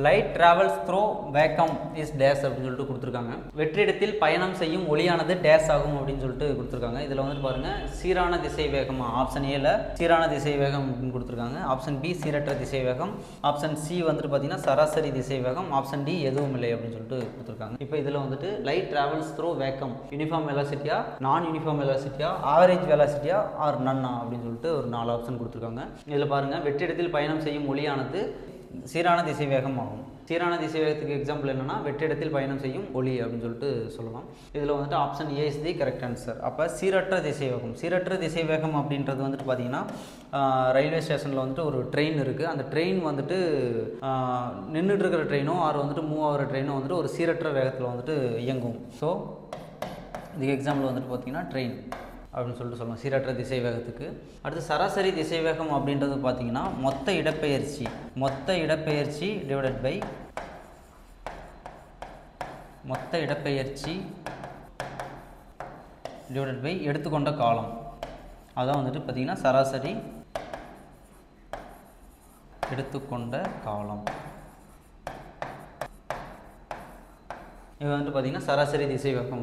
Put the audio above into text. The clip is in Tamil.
Light travels through vacuum is days அப்படின்னு சொல்லிட்டு கொடுத்துருக்காங்க. வெற்றிடத்தில் பயணம் செய்யும் ஒளியானது டேஸ் ஆகும் அப்படின்னு சொல்லிட்டு கொடுத்துருக்காங்க. இதில் வந்துட்டு பாருங்கள், சீரான திசை வேகம் ஆப்ஷன் ஏல சீரான திசை வேகம் அப்படின்னு கொடுத்துருக்காங்க. ஆப்ஷன் பி சீரற்ற திசை வேகம், ஆப்ஷன் சி வந்துட்டு பார்த்தீங்கன்னா சராசரி திசை வேகம், ஆப்ஷன் டி எதுவும் இல்லை அப்படின்னு சொல்லிட்டு கொடுத்துருக்காங்க. இப்போ இதில் வந்துட்டு light travels through vacuum uniform வெலாசிட்டியா, நான் யூனிஃபார்ம் வெலாசிட்டியா, ஆவரேஜ் வெலாசிட்டியா ஆர் நன்னா அப்படின்னு சொல்லிட்டு ஒரு 4 ஆப்ஷன் கொடுத்துருக்காங்க. இதில் பாருங்கள், வெற்றிடத்தில் பயணம் செய்யும் ஒளியானது சீரான திசை வேகம் ஆகும். சீரான திசை வேகத்துக்கு எக்ஸாம்பிள் என்னன்னா, வெற்றிடத்தில் பயணம் செய்யும் ஒளி அப்படின்னு சொல்லிட்டு சொல்லலாம். இதில் வந்துட்டு option A is the correct answer. அப்போ சீரற்ற திசை வேகம், சீரற்ற திசை வேகம் அப்படின்றது வந்துட்டு பார்த்தீங்கன்னா, ரயில்வே ஸ்டேஷனில் வந்துட்டு ஒரு ட்ரெயின் இருக்குது. அந்த ட்ரெயின் வந்துட்டு நின்றுட்டு இருக்கிற ட்ரெயினோ ஆர் வந்துட்டு மூவ் ஆகிற ட்ரெயினோ வந்துட்டு ஒரு சீரற்ற வேகத்தில் வந்துட்டு இயங்கும். ஸோ இதுக்கு எக்ஸாம்பிள் வந்துட்டு பார்த்தீங்கன்னா ட்ரெயின் அப்படின்னு சொல்லிட்டு சொல்லலாம் சீரற்ற திசை வேகத்துக்கு. அடுத்து சராசரி திசை வேகம் அப்படின்றது பார்த்தீங்கன்னா, மொத்த இடப்பெயர்ச்சி டிவைடட் பை எடுத்துக்கொண்ட காலம். அதான் வந்துட்டு பார்த்தீங்கன்னா சராசரி எடுத்துக்கொண்ட காலம். இது வந்துட்டு பார்த்தீங்கன்னா சராசரி திசை வேகம்